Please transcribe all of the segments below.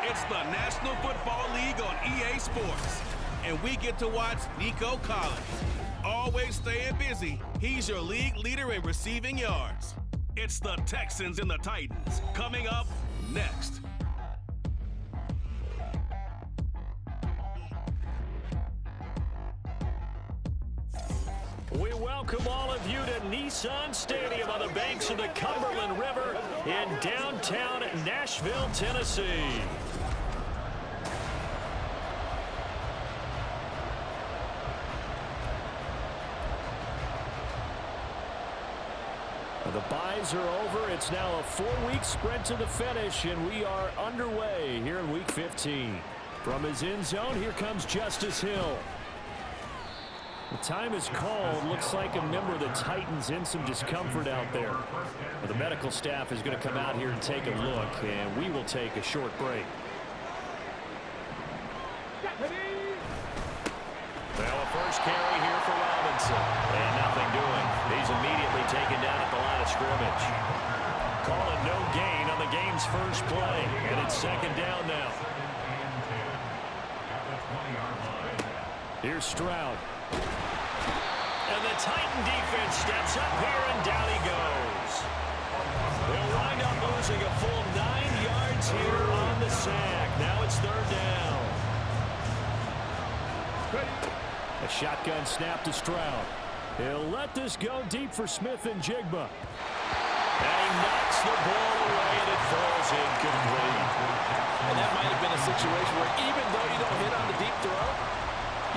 It's the National Football League on EA Sports. And we get to watch Nico Collins. Always staying busy, he's your league leader in receiving yards. It's the Texans and the Titans coming up next. We welcome all of you to Nissan Stadium on the banks of the Cumberland River in downtown Nashville, Tennessee. The byes are over. It's now a 4-week sprint to the finish, and we are underway here in Week 15. From his end zone, here comes Justice Hill. The time is called. Looks like a member of the Titans in some discomfort out there. Well, the medical staff is going to come out here and take a look, and we will take a short break. Well, a first carry here for Robinson. And nothing doing. He's immediately taken down at the line of scrimmage. Calling no gain on the game's first play. And it's second down now. Here's Stroud. And the Titan defense steps up here, and down he goes. They'll wind up losing a full 9 yards here on the sack. Now it's third down. A shotgun snap to Stroud. He'll let this go deep for Smith and Jigba. And he knocks the ball away, and it falls incomplete. And that might have been a situation where even though you don't hit on the deep throw,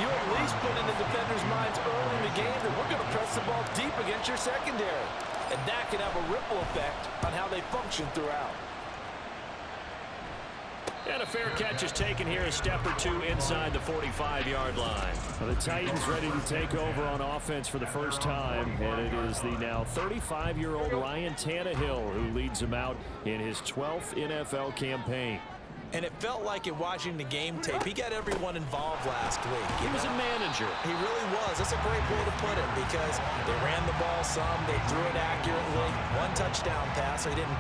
you at least put in the defenders' minds early in the game that we're going to press the ball deep against your secondary. And that can have a ripple effect on how they function throughout. And a fair catch is taken here, a step or two inside the 45-yard line. Well, the Titans ready to take over on offense for the first time, and it is the now 35-year-old Ryan Tannehill who leads them out in his 12th NFL campaign. And it felt like in watching the game tape, he got everyone involved last week. He was a manager. He really was. That's a great way to put it because they ran the ball some, they threw it accurately. One touchdown pass, so he didn't,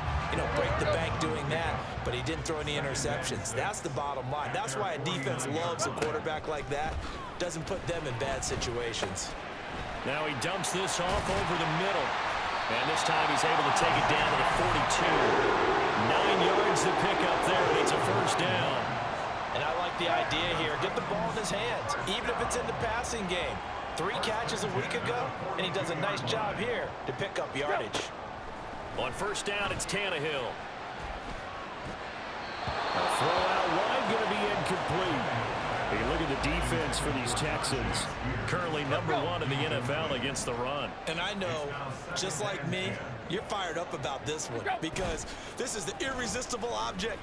break the bank doing that, but he didn't throw any interceptions. That's the bottom line. That's why a defense loves a quarterback like that. Doesn't put them in bad situations. Now he dumps this off over the middle. And this time he's able to take it down to the 42. 9 yards to pick up there, and it's a first down. And I like the idea here. Get the ball in his hands, even if it's in the passing game. 3 catches a week ago, and he does a nice job here to pick up yardage. On first down, it's Tannehill. A throw out wide, going to be incomplete. Hey, look at the defense for these Texans. Currently #1 in the NFL against the run. And I know, just like me, you're fired up about this one because this is the irresistible object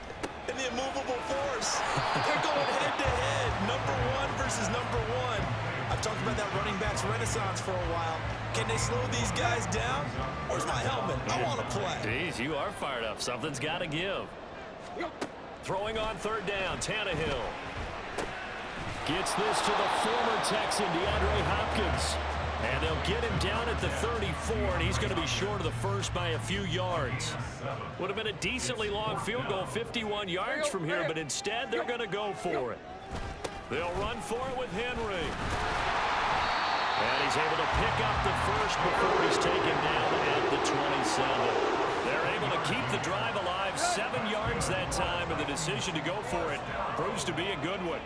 and the immovable force. They're going head-to-head, #1 versus #1. I've talked about that running backs renaissance for a while. Can they slow these guys down? Where's my helmet? I want to play. Jeez, you are fired up. Something's got to give. Throwing on third down, Tannehill. Gets this to the former Texan, DeAndre Hopkins. And they'll get him down at the 34, and he's going to be short of the first by a few yards. Would have been a decently long field goal, 51 yards from here, but instead they're going to go for it. They'll run for it with Henry. And he's able to pick up the first before he's taken down at the 27. They're able to keep the drive alive, 7 yards that time, and the decision to go for it proves to be a good one.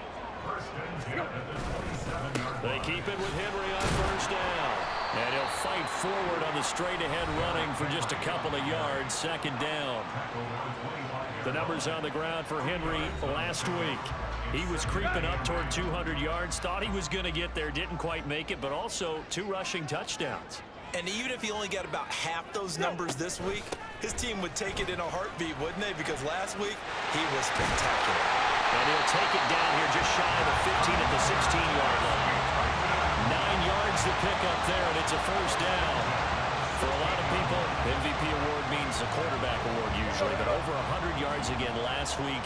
They keep it with Henry on first down. And he'll fight forward on the straight-ahead running for just a couple of yards, second down. The numbers on the ground for Henry last week. He was creeping up toward 200 yards, thought he was going to get there, didn't quite make it, but also 2 rushing touchdowns. And even if he only got about half those numbers this week, his team would take it in a heartbeat, wouldn't they? Because last week, he was spectacular. And he'll take it down here just shy of the 15 at the 16-yard line. 9 yards to pick up there, and it's a first down. For a lot of people, MVP award means a quarterback award usually, but over 100 yards again last week.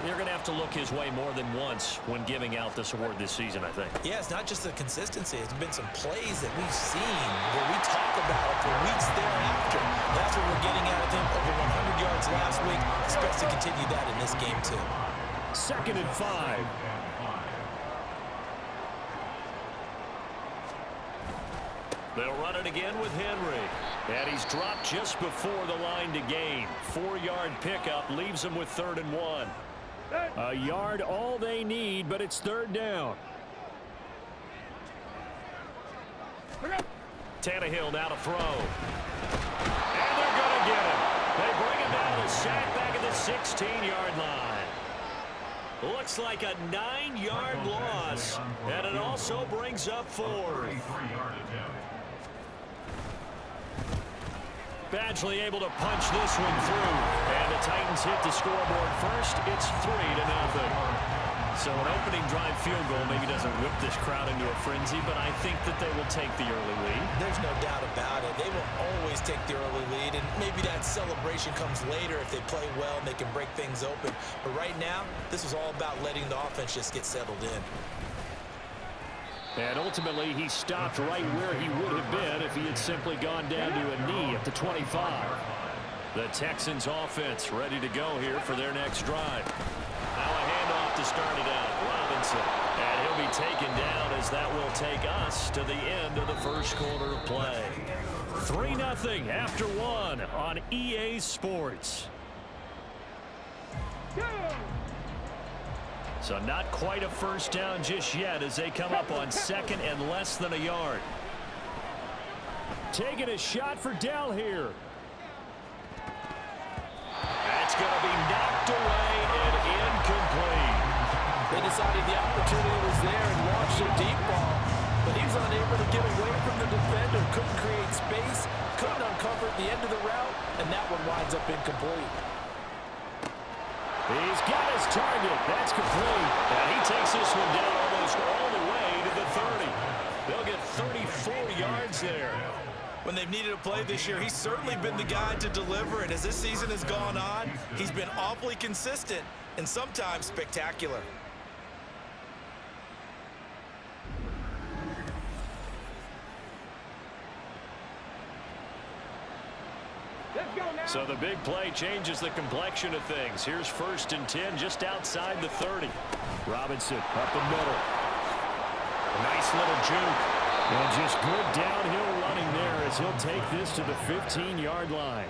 They're going to have to look his way more than once when giving out this award this season, I think. Yeah, it's not just the consistency. It's been some plays that we've seen where we talk about it for weeks thereafter. That's what we're getting out of him. Over 100 yards last week. Expects to continue that in this game, too. 2nd and 5. They'll run it again with Henry. And he's dropped just before the line to gain. 4-yard pickup leaves him with 3rd and 1. A yard all they need, but it's 3rd down. Tannehill now to throw. And they're going to get him. They bring him down to sack back at the 16-yard line. Looks like a 9-yard loss. And it also brings up 4th. Badgley able to punch this one through. And the Titans hit the scoreboard first. It's 3-0. So an opening drive field goal maybe doesn't whip this crowd into a frenzy, but I think that they will take the early lead. There's no doubt about it. They will always take the early lead, and maybe that celebration comes later if they play well and they can break things open. But right now, this is all about letting the offense just get settled in. And ultimately, he stopped right where he would have been if he had simply gone down to a knee at the 25. The Texans offense ready to go here for their next drive. Now a handoff to start it out. Robinson. And he'll be taken down as that will take us to the end of the first quarter of play. 3-0 after 1 on EA Sports. So not quite a first down just yet as they come up on 2nd and less than a yard. Taking a shot for Dell here. That's going to be knocked away and incomplete. They decided the opportunity was there and launched a deep ball, but he was unable to get away from the defender, couldn't create space, couldn't uncover the end of the route, and that one winds up incomplete. He's got his target. That's complete. And he takes this one down almost all the way to the 30. They'll get 34 yards there. When they've needed a play this year, he's certainly been the guy to deliver it. As this season has gone on, he's been awfully consistent and sometimes spectacular. So the big play changes the complexion of things. Here's 1st and 10 just outside the 30. Robinson up the middle. A nice little juke. And just good downhill running there as he'll take this to the 15-yard line.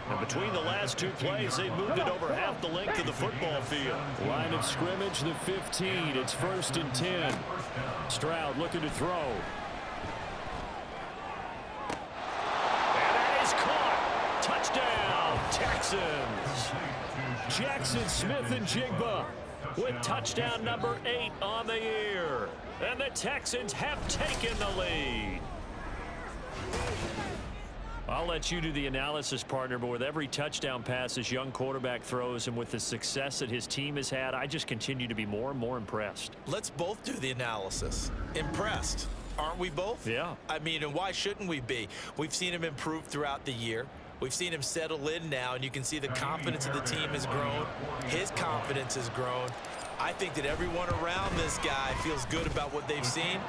And between the last two plays, they moved it over half the length of the football field. Line of scrimmage, the 15. It's 1st and 10. Stroud looking to throw. And that is caught. Touchdown, Texans. Jackson Smith and Jigba with touchdown number 8 on the year. And the Texans have taken the lead. I'll let you do the analysis, partner, but with every touchdown pass this young quarterback throws and with the success that his team has had, I just continue to be more and more impressed. Let's both do the analysis. Impressed. Aren't we both? Yeah. I mean, and why shouldn't we be? We've seen him improve throughout the year. We've seen him settle in now, and you can see the confidence of the team has grown. His confidence has grown. I think that everyone around this guy feels good about what they've seen,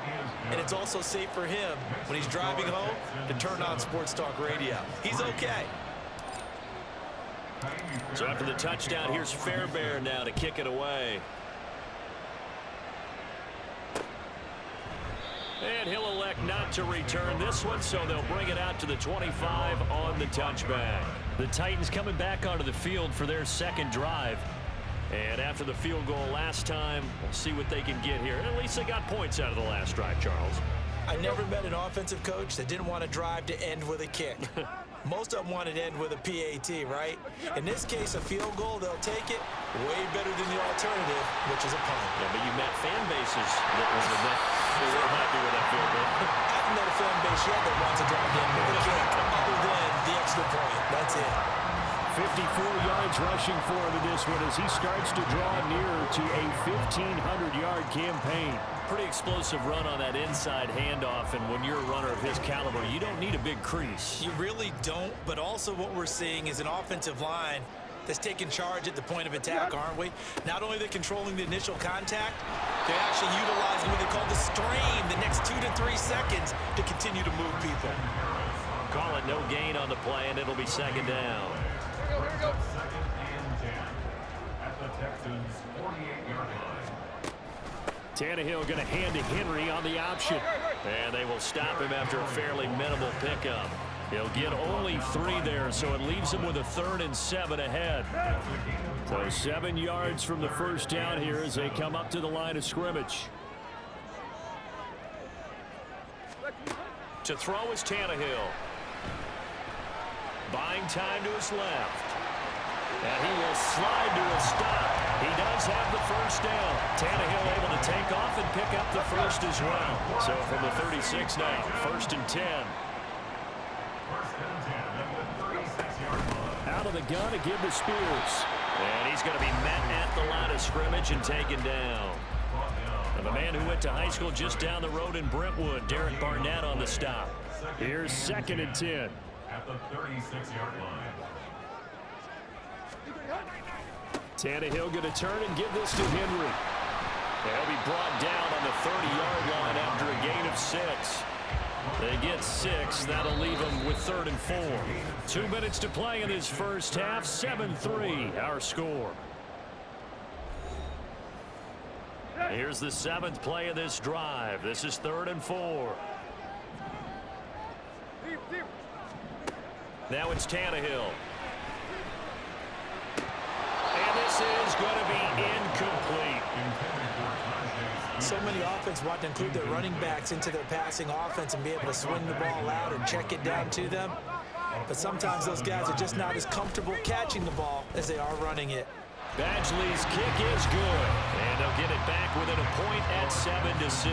and it's also safe for him when he's driving home to turn on Sports Talk Radio. He's okay. So after the touchdown, here's Fairbairn now to kick it away. And he'll elect not to return this one, so they'll bring it out to the 25 on the touchback. The Titans coming back onto the field for their second drive. And after the field goal last time, we'll see what they can get here. And at least they got points out of the last drive, Charles. I never met an offensive coach that didn't want to drive to end with a kick. Most of them wanted to end with a PAT, right? In this case, a field goal, they'll take it way better than the alternative, which is a punt. Yeah, but you met fan bases that were happy with that field goal. I haven't met a fan base yet that wants to drive in with a kick other than the extra point. That's it. 54 yards rushing for him in this one as he starts to draw nearer to a 1,500-yard campaign. Pretty explosive run on that inside handoff, and when you're a runner of his caliber, you don't need a big crease. You really don't, but also what we're seeing is an offensive line that's taking charge at the point of attack, aren't we? Not only are they controlling the initial contact, they're actually utilizing what they call the strain the next 2 to 3 seconds to continue to move people. Call it no gain on the play, and it'll be second down. at the Texans' 48-yard line. Tannehill going to hand to Henry on the option. And they will stop him after a fairly minimal pickup. He'll get only 3 there, so it leaves him with a 3rd and 7 ahead. So 7 yards from the first down here as they come up to the line of scrimmage. To throw is Tannehill. Buying time to his left. And he will slide to a stop. He does have the first down. Tannehill able to take off and pick up the first as well. So from the 36 now, 1st and 10. Out of the gun to give to Spears. And he's going to be met at the line of scrimmage and taken down. And the man who went to high school just down the road in Brentwood, Derek Barnett on the stop. Here's 2nd and 10. At the 36-yard line. Tannehill going to turn and give this to Henry. They'll be brought down on the 30-yard line after a gain of 6. They get 6. That'll leave them with 3rd and 4. 2 minutes to play in this first half. 7-3 our score. Here's the 7th play of this drive. This is 3rd and 4. Now it's Tannehill. And this is going to be incomplete. So many offenses want to include their running backs into their passing offense and be able to swing the ball out or check it down to them. But sometimes those guys are just not as comfortable catching the ball as they are running it. Badgley's kick is good. And they'll get it back within a point at 7-6.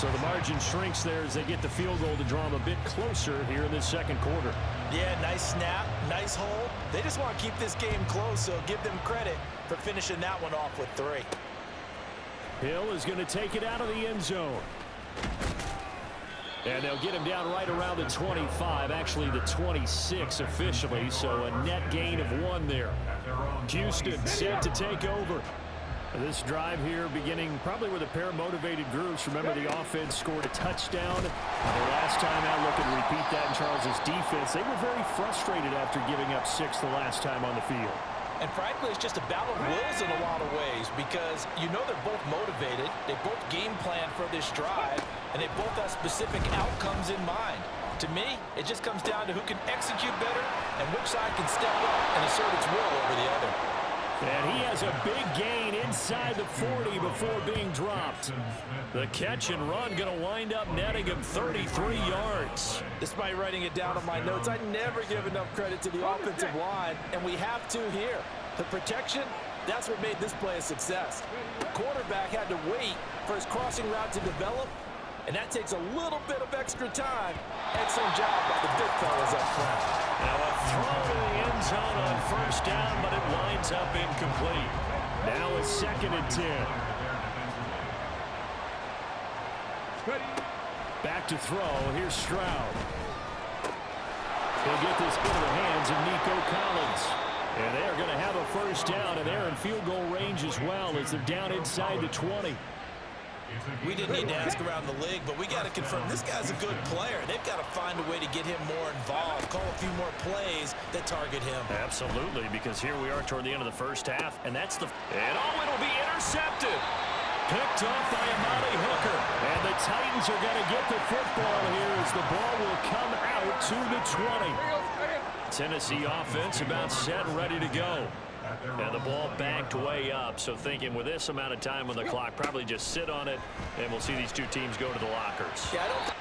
So the margin shrinks there as they get the field goal to draw them a bit closer here in this second quarter. Yeah, nice snap, nice hold. They just want to keep this game close, so give them credit for finishing that one off with 3. Hill is going to take it out of the end zone. And they'll get him down right around the 25, actually the 26 officially, so a net gain of 1 there. Houston set to take over. This drive here beginning probably with a pair of motivated groups. Remember, the offense scored a touchdown. The last time out, look and repeat that in Charles's defense. They were very frustrated after giving up 6 the last time on the field. And frankly, it's just a battle of wills in a lot of ways because you know they're both motivated. They both game plan for this drive, and they both have specific outcomes in mind. To me, it just comes down to who can execute better and which side can step up and assert its will over the other. And he has a big gain inside the 40 before being dropped. The catch and run going to wind up netting him 33 yards. Despite writing it down on my notes, I never give enough credit to the offensive line, and we have to here. The protection, that's what made this play a success. The quarterback had to wait for his crossing route to develop, and that takes a little bit of extra time. Excellent job by the big fellas up front. Now a throw to the end zone on first down, but it winds up incomplete. Now it's 2nd and 10. Back to throw. Here's Stroud. He'll get this into the hands of Nico Collins. And they're going to have a first down, and they're in field goal range as well as they're down inside the 20. We didn't need to ask around the league, but we got to confirm this guy's a good player. They've got to find a way to get him more involved, call a few more plays that target him. Absolutely, because here we are toward the end of the first half, and that's the... And it'll be intercepted. Picked off by Amari Hooker. And the Titans are going to get the football here as the ball will come out to the 20. Tennessee offense about set and ready to go. And the ball backed way up, so thinking with this amount of time on the clock, probably just sit on it, and we'll see these two teams go to the lockers. Yeah, I don't...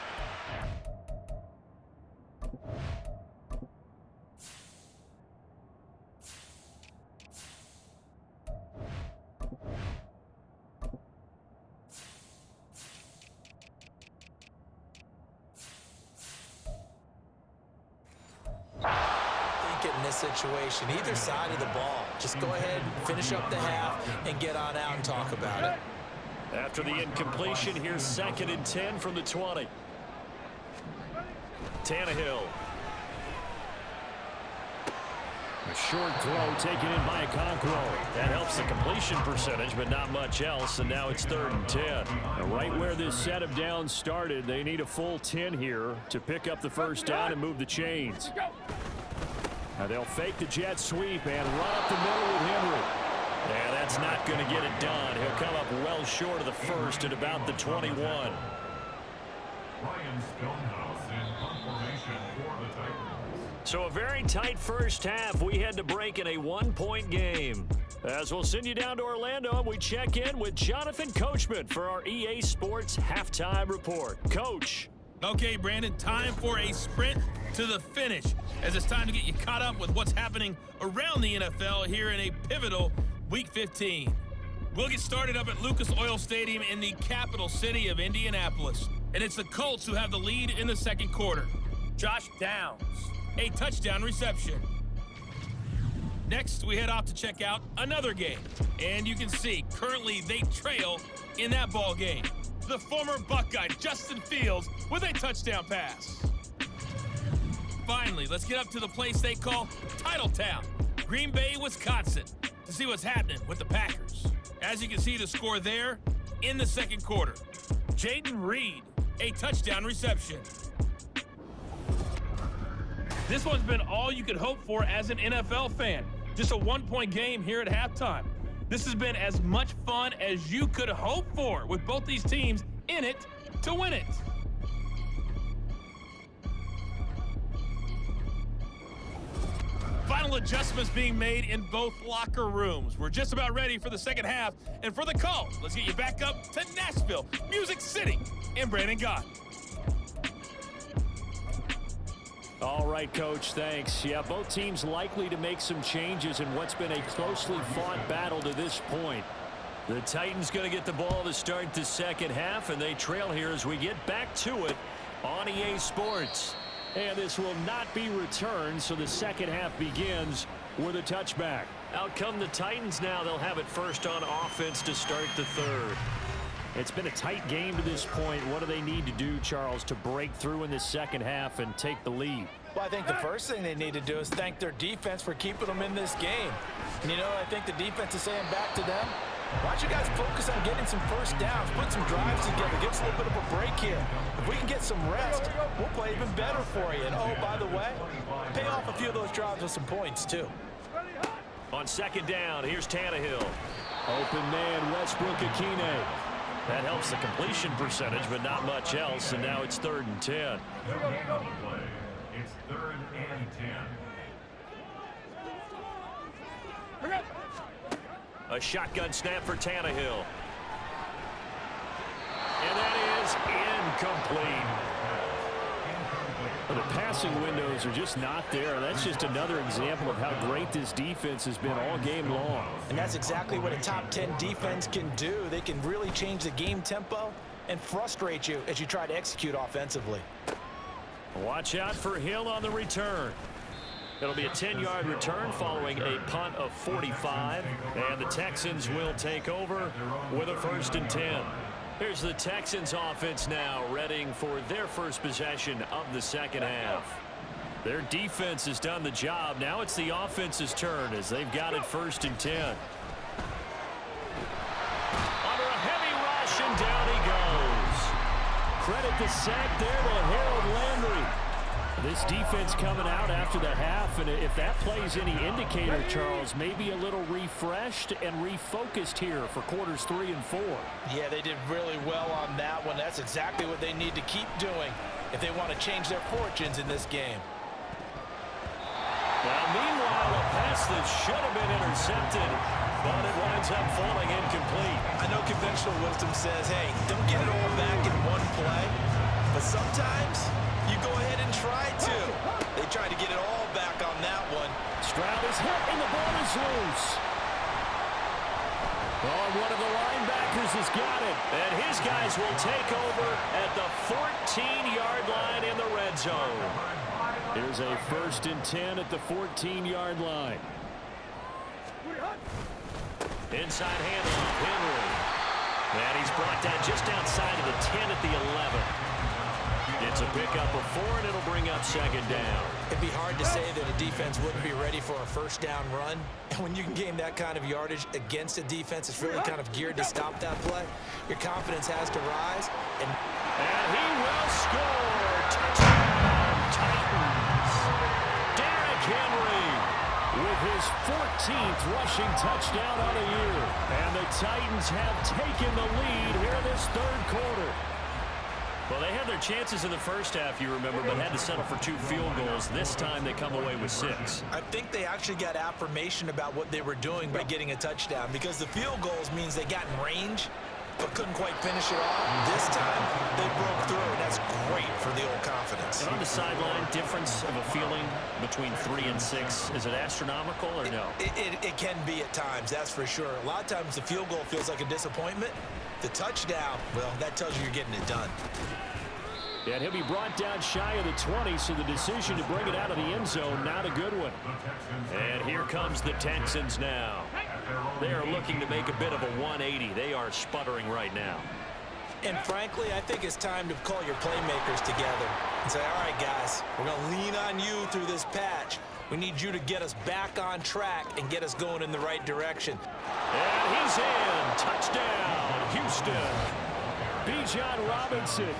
in this situation, either side of the ball, just go ahead and finish up the half and get on out and talk about it. After the incompletion, here's 2nd and 10 from the 20. Tannehill. A short throw taken in by Okonkwo. That helps the completion percentage, but not much else, and now it's 3rd and 10. And right where this set of downs started, they need a full 10 here to pick up the first down and move the chains. Now they'll fake the jet sweep and run up the middle with Henry. Yeah, that's not going to get it done. He'll come up well short of the first at about the 21. Ryan Stonehouse in punt formation for the Titans. So a very tight first half. We had to break in a one-point game. As we'll send you down to Orlando, and we check in with Jonathan Coachman for our EA Sports Halftime Report. Coach. Okay, Brandon, time for a sprint to the finish, as it's time to get you caught up with what's happening around the NFL here in a pivotal Week 15. We'll get started up at Lucas Oil Stadium in the capital city of Indianapolis, and it's the Colts who have the lead in the second quarter. Josh Downs, a touchdown reception. Next, we head off to check out another game, and you can see currently they trail in that ball game. The former Buckeye, Justin Fields, with a touchdown pass. Finally, let's get up to the place they call Titletown, Green Bay, Wisconsin, to see what's happening with the Packers. As you can see, the score there in the second quarter. Jaden Reed, a touchdown reception. This one's been all you could hope for as an NFL fan. Just a one-point game here at halftime. This has been as much fun as you could hope for, with both these teams in it to win it. Final adjustments being made in both locker rooms. We're just about ready for the second half. And for the call, let's get you back up to Nashville, Music City, and Brandon Gott. All right, Coach, thanks. Yeah, both teams likely to make some changes in what's been a closely fought battle to this point. The Titans going to get the ball to start the second half, and they trail here as we get back to it on EA Sports. And this will not be returned, so the second half begins with a touchback. Out come the Titans now. They'll have it first on offense to start the third. It's been a tight game to this point. What do they need to do, Charles, to break through in the second half and take the lead? Well, I think the first thing they need to do is thank their defense for keeping them in this game. And, you know, I think the defense is saying back to them, why don't you guys focus on getting some first downs, put some drives together, give us a little bit of a break here. If we can get some rest, we'll play even better for you. And, oh, by the way, pay off a few of those drives with some points, too. On second down, here's Tannehill. Open man, Westbrook-Akine. That helps the completion percentage, but not much else, and now it's 3rd and 10. No gain on the play. It's 3rd and 10. A shotgun snap for Tannehill. And that is incomplete. The passing windows are just not there. That's just another example of how great this defense has been all game long. And that's exactly what a top 10 defense can do. They can really change the game tempo and frustrate you as you try to execute offensively. Watch out for Hill on the return. It'll be a 10-yard return following a punt of 45. And the Texans will take over with a 1st and 10. Here's the Texans offense now, readying for their first possession of the second half. Their defense has done the job. Now it's the offense's turn as they've got it 1st and 10. Under a heavy rush, and down he goes. Credit the sack there to Harold Landry. This defense coming out after the half, and if that plays any indicator, Charles, maybe a little refreshed and refocused here for quarters 3 and 4. Yeah, they did really well on that one. That's exactly what they need to keep doing if they want to change their fortunes in this game. Now, meanwhile, a pass that should have been intercepted, but it winds up falling incomplete. I know conventional wisdom says, hey, don't get it all back in one play, but sometimes you go ahead and try to. They tried to get it all back on that one. Stroud is hit, and the ball is loose. Oh, one of the linebackers has got it, and his guys will take over at the 14-yard line in the red zone. Here's a 1st and 10 at the 14-yard line. Inside handoff, Henry. And he's brought down just outside of the 10 at the 11. It's a pickup of 4, and it'll bring up 2nd down. It'd be hard to say that a defense wouldn't be ready for a first down run. And when you can gain that kind of yardage against a defense that's really kind of geared to stop that play, your confidence has to rise. And he will score. Touchdown, Titans. Derrick Henry. with his 14th rushing touchdown on the year. And the Titans have taken the lead here in this third quarter. Well, they had their chances in the first half, you remember, but had to settle for 2 field goals. This time they come away with 6. I think they actually got affirmation about what they were doing by getting a touchdown, because the field goals means they got in range but couldn't quite finish it off. This time they broke through, and that's great for the old confidence. And on the sideline, difference of a feeling between 3 and 6, is it astronomical or no? It can be at times, that's for sure. A lot of times the field goal feels like a disappointment. The touchdown, well, that tells you you're getting it done. And he'll be brought down shy of the 20, so the decision to bring it out of the end zone, not a good one. And here comes the Texans now. They are looking to make a bit of a 180. They are sputtering right now. And frankly, I think it's time to call your playmakers together and say, all right, guys, we're going to lean on you through this patch. We need you to get us back on track and get us going in the right direction. And he's in. Touchdown, Houston. Bijan Robinson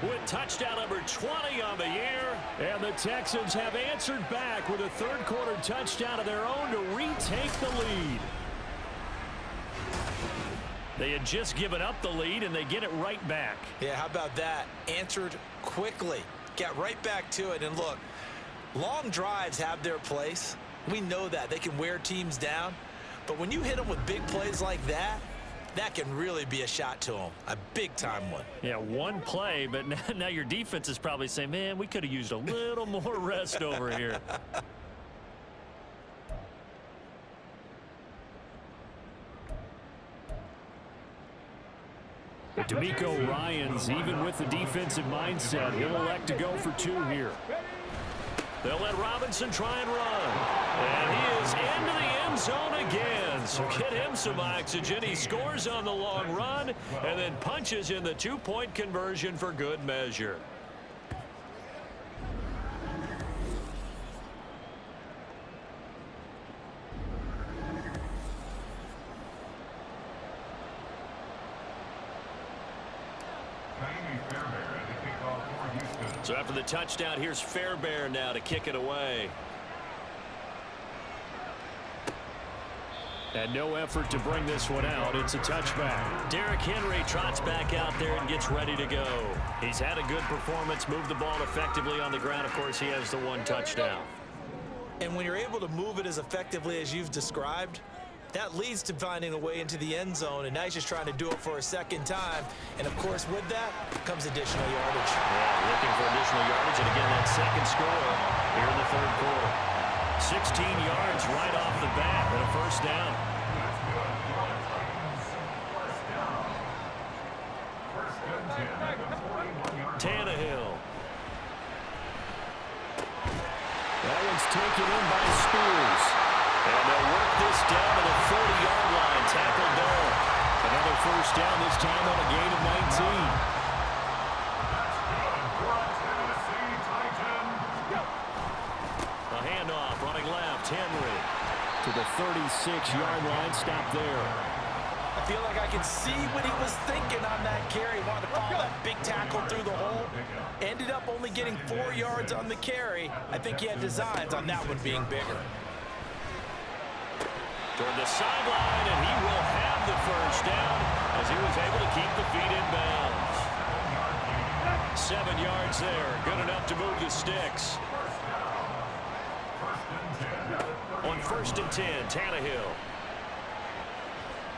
with touchdown number 20 on the year. And the Texans have answered back with a third quarter touchdown of their own to retake the lead. They had just given up the lead, and they get it right back. Yeah, how about that? Answered quickly. Got right back to it. And look, long drives have their place. We know that. They can wear teams down. But when you hit them with big plays like that, that can really be a shot to them. A big-time one. Yeah, one play, but now your defense is probably saying, man, we could have used a little more rest over here. But D'Amico Ryans, even with the defensive mindset, he'll elect to go for 2 here. They'll let Robinson try and run. And he is into the end zone again. So get him some oxygen. He scores on the long run and then punches in the 2-point conversion for good measure. So after the touchdown, here's Fairbairn now to kick it away. And no effort to bring this one out. It's a touchback. Derrick Henry trots back out there and gets ready to go. He's had a good performance, moved the ball effectively on the ground. Of course, he has the 1 touchdown. And when you're able to move it as effectively as you've described, that leads to finding a way into the end zone, and now he's just trying to do it for a second time. And, of course, with that comes additional yardage. Yeah, looking for additional yardage, and again, that second score here in the third quarter. 16 yards right off the bat and a first down. Tannehill. That one's taken in by Spears. And they'll work this down to the 40-yard line. Tackled down. Another first down, this time on a gain of 19. A handoff, running left, Henry. To the 36-yard line, stop there. I feel like I can see what he was thinking on that carry. Wanted to follow that big tackle through the hole. Ended up only getting 4 yards on the carry. I think he had designs on that one being bigger. Toward the sideline, and he will have the first down as he was able to keep the feet in bounds. 7 yards there, good enough to move the sticks. On 1st and 10, Tannehill.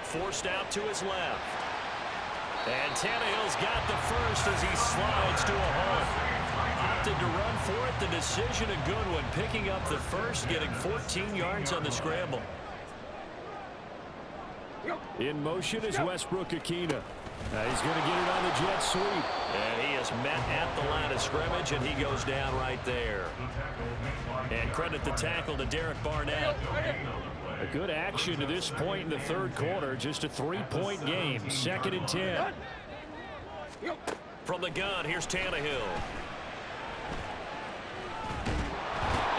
Forced out to his left. And Tannehill's got the first as he slides to a hole. Opted to run for it. The decision a good one. Picking up the first, getting 14 yards on the scramble. In motion is Westbrook-Ikhine. He's going to get it on the jet sweep. And he is met at the line of scrimmage, and he goes down right there. And credit the tackle to Derek Barnett. A good action to this point in the third quarter. Just a 3-point game. 2nd and 10. From the gun, here's Tannehill.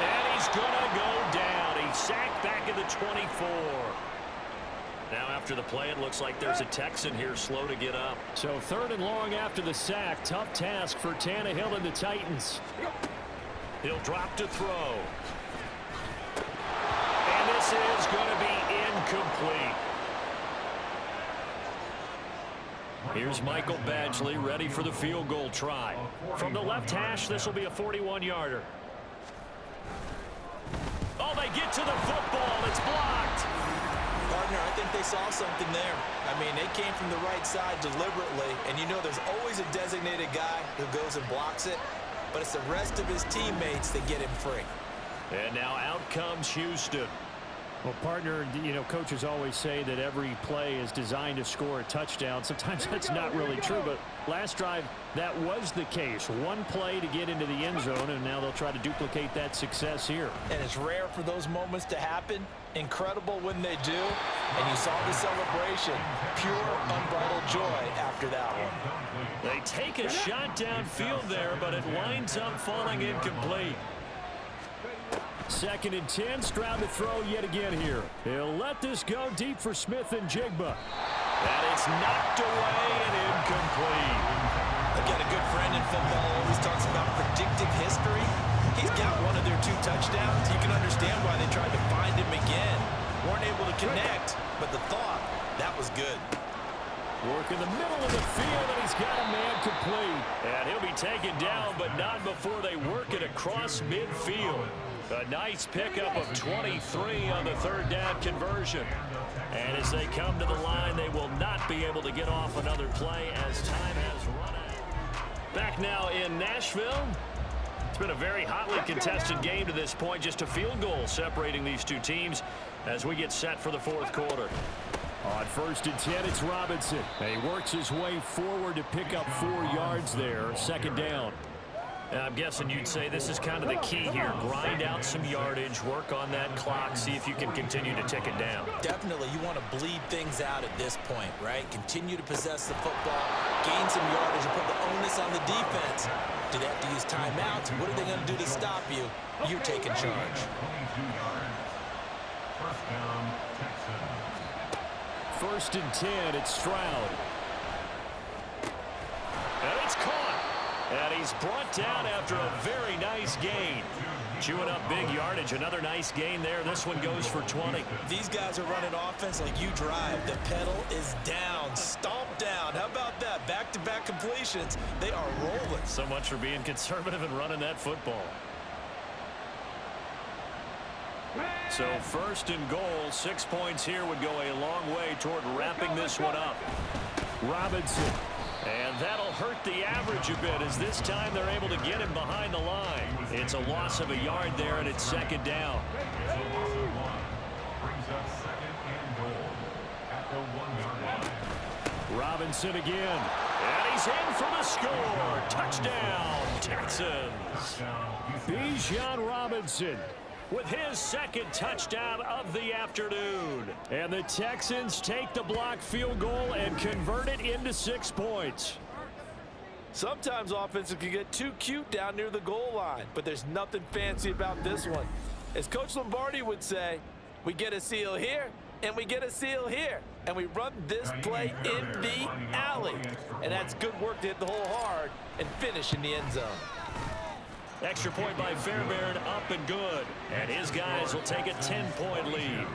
And he's going to go down. He's sacked back at the 24. Now after the play, it looks like there's a Texan here slow to get up. So 3rd and long after the sack. Tough task for Tannehill and the Titans. He'll drop to throw. incomplete. Here's Michael Badgley ready for the field goal try. From the left hash, this will be a 41-yarder. Oh, they get to the football. It's blocked. Partner, I think they saw something there. I mean, they came from the right side deliberately, and you know there's always a designated guy who goes and blocks it, but it's the rest of his teammates that get him free. And now out comes Houston. Well, partner, you know, coaches always say that every play is designed to score a touchdown. Sometimes that's not really true, but last drive, that was the case. One play to get into the end zone, and now they'll try to duplicate that success here. And it's rare for those moments to happen. Incredible when they do. And you saw the celebration. Pure, unbridled joy after that one. They take a shot downfield there, but it winds up falling incomplete. 2nd and 10, Stroud to throw yet again here. He'll let this go deep for Smith and Jigba. And it's knocked away and incomplete. I've got a good friend in football who always talks about predictive history. He's got one of their 2 touchdowns. You can understand why they tried to find him again. Weren't able to connect, but the thought, that was good. Work in the middle of the field, and he's got a man complete. And he'll be taken down, but not before they work it across midfield. A nice pickup of 23 on the 3rd down conversion. And as they come to the line, they will not be able to get off another play as time has run out. Back now in Nashville. It's been a very hotly contested game to this point. Just a field goal separating these two teams as we get set for the 4th quarter. On 1st and 10, it's Robinson. And he works his way forward to pick up 4 yards there. 2nd down. And I'm guessing you'd say this is kind of the key here. Grind out some yardage, work on that clock, see if you can continue to tick it down. Definitely, you want to bleed things out at this point, right? Continue to possess the football, gain some yardage, and put the onus on the defense. Do they have to use timeouts? What are they going to do to stop you? You're taking charge. 1st and 10, it's Stroud. And it's caught. And he's brought down after a very nice gain. Chewing up big yardage. Another nice gain there. This one goes for 20. These guys are running offense like you drive. The pedal is down. Stomp down. How about that? Back-to-back completions. They are rolling. So much for being conservative and running that football. So 1st and goal. 6 points here would go a long way toward wrapping this one up. Robinson. And that'll hurt the average a bit as this time they're able to get him behind the line. It's a loss of a yard there, and it's 2nd down. Robinson again. And he's in for the score. Touchdown, Texans. Bijan Robinson with his 2nd touchdown of the afternoon. And the Texans take the block field goal and convert it into 6 points. Sometimes offenses can get too cute down near the goal line, but there's nothing fancy about this one. As Coach Lombardi would say, we get a seal here, and we get a seal here, and we run this play in the alley. And that's good work to hit the hole hard and finish in the end zone. Extra point by Fairbairn, up and good. And his guys will take a 10-point lead.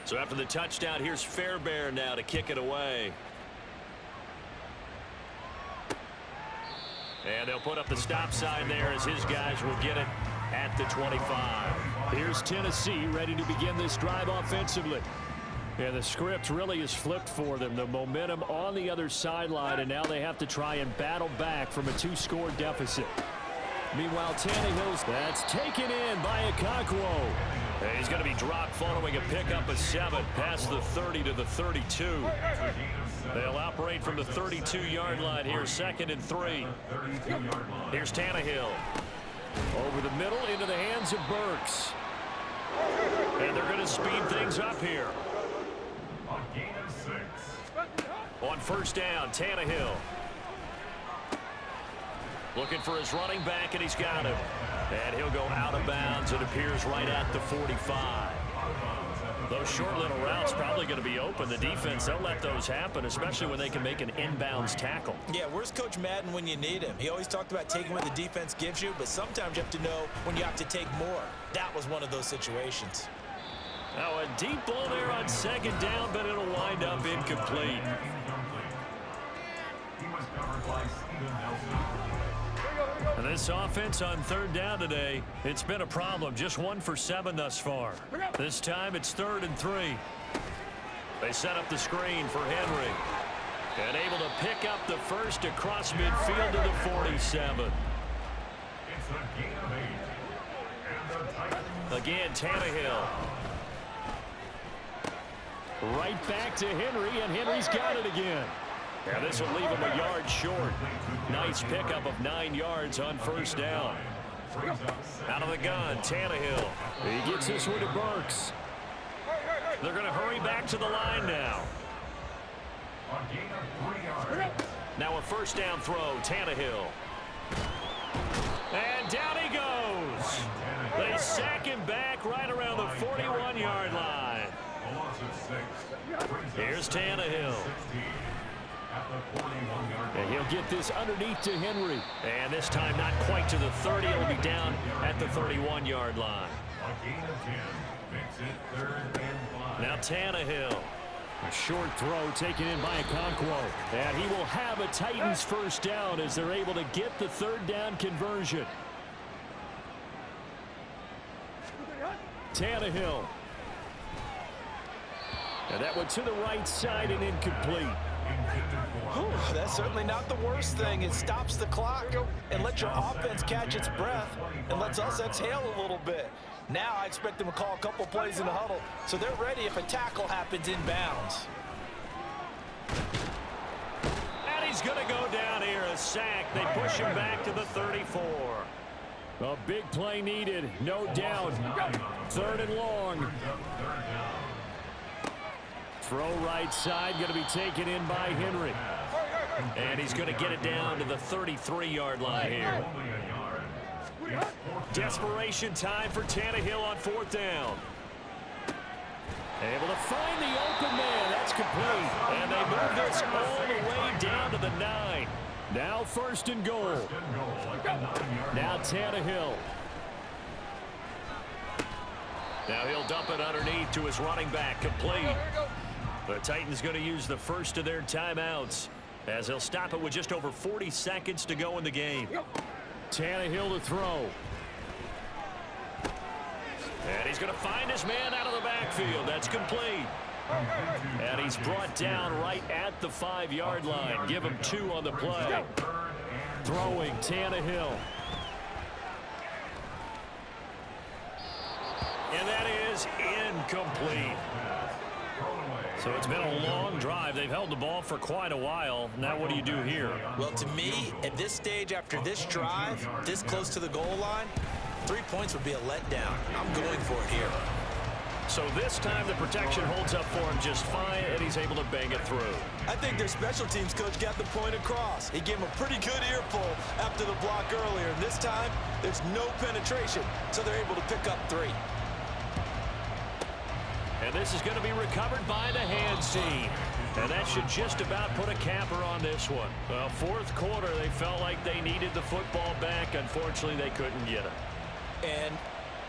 So after the touchdown, here's Fairbairn now to kick it away. And they'll put up the stop sign there as his guys will get it at the 25. Here's Tennessee ready to begin this drive offensively. Yeah, the script really is flipped for them. The momentum on the other sideline, and now they have to try and battle back from a 2-score deficit. Meanwhile, Tannehill's that's taken in by Okonkwo. And he's going to be dropped following a pickup of 7 past the 30 to the 32. They'll operate from the 32-yard line here, 2nd and 3. Here's Tannehill. Over the middle into the hands of Burks. And they're going to speed things up here. On 1st down, Tannehill. Looking for his running back, and he's got him. And he'll go out of bounds. It appears right at the 45. Those short little routes probably going to be open. The defense, they'll let those happen, especially when they can make an inbounds tackle. Yeah, where's Coach Madden when you need him? He always talked about taking what the defense gives you, but sometimes you have to know when you have to take more. That was one of those situations. Now a deep ball there on second down, but it'll wind up incomplete. He was covered by Steven Nelson. And this offense on third down today, it's been a problem. Just 1 for 7 thus far. This time it's 3rd and 3. They set up the screen for Henry. And able to pick up the first across midfield to the 47. It's a gain of 8. And the Titans. Again, Tannehill. Right back to Henry, and Henry's got it again. Now this will leave him a yard short. Nice pickup of 9 yards on first down. Out of the gun, Tannehill. He gets this one to Burks. They're going to hurry back to the line now. A gain of 3 yards. Now a first down throw, Tannehill. And down he goes. They sack him back right around the 41-yard line. A loss of 6. Here's Tannehill. And he'll get this underneath to Henry. And this time not quite to the 30. It'll be down at the 31-yard line. A gain of 10 makes it 3rd and 5. Now Tannehill. A short throw taken in by Okonkwo. And he will have a Titans first down as they're able to get the 3rd down conversion. Tannehill. And that one to the right side and incomplete. Whew, that's certainly not the worst thing. It stops the clock and lets your offense catch its breath and lets us exhale a little bit. Now I expect them to call a couple plays in the huddle so they're ready if a tackle happens inbounds. And he's going to go down here, a sack. They push him back to the 34. A big play needed, no doubt. 3rd and long. Throw right side, going to be taken in by Henry. And he's going to get it down to the 33-yard line here. Desperation time for Tannehill on 4th down. Able to find the open man. That's complete. And they move this all the way down to the 9. Now 1st and goal. Now Tannehill. Now he'll dump it underneath to his running back, complete. The Titans going to use the first of their timeouts as they'll stop it with just over 40 seconds to go in the game. Tannehill to throw. And he's going to find his man out of the backfield. That's complete. And he's brought down right at the 5-yard line. Give him 2 on the play. Throwing Tannehill. And that is incomplete. So it's been a long drive. They've held the ball for quite a while. Now what do you do here? Well, to me, at this stage after this drive, this close to the goal line, 3 points would be a letdown. I'm going for it here. So this time the protection holds up for him just fine, and he's able to bang it through. I think their special teams coach got the point across. He gave him a pretty good earful after the block earlier. And this time, there's no penetration, so they're able to pick up 3. And this is going to be recovered by the hands team. And that should just about put a capper on this one. Well, 4th quarter, they felt like they needed the football back. Unfortunately, they couldn't get it. And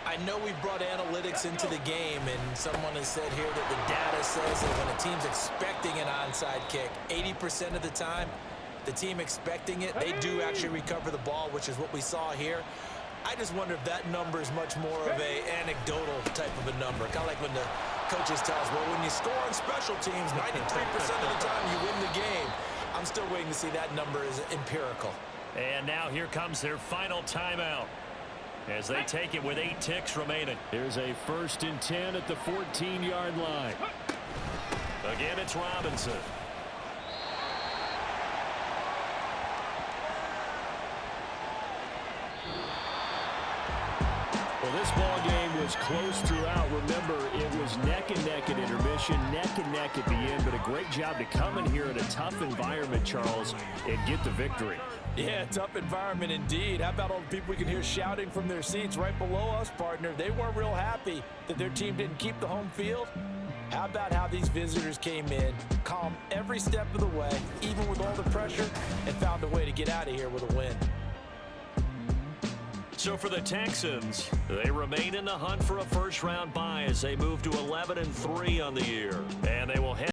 I know we've brought analytics into the game, and someone has said here that the data says that when a team's expecting an onside kick, 80% of the time, the team expecting it, they do actually recover the ball, which is what we saw here. I just wonder if that number is much more of a anecdotal type of a number. Kind of like when the coaches tell us, well, when you score on special teams, 93% of the time you win the game. I'm still waiting to see that number is empirical. And now here comes their final timeout as they take it with 8 ticks remaining. Here's a 1st and 10 at the 14-yard line. Again, it's Robinson. Well, this ball game was close throughout. Remember, it was neck and neck at intermission, neck and neck at the end, but a great job to come in here in a tough environment, Charles, and get the victory. Yeah, tough environment indeed. How about all the people we can hear shouting from their seats right below us, partner? They weren't real happy that their team didn't keep the home field. How about how these visitors came in, calm every step of the way, even with all the pressure, and found a way to get out of here with a win. So for the Texans, they remain in the hunt for a first-round bye as they move to 11-3 on the year. And they will head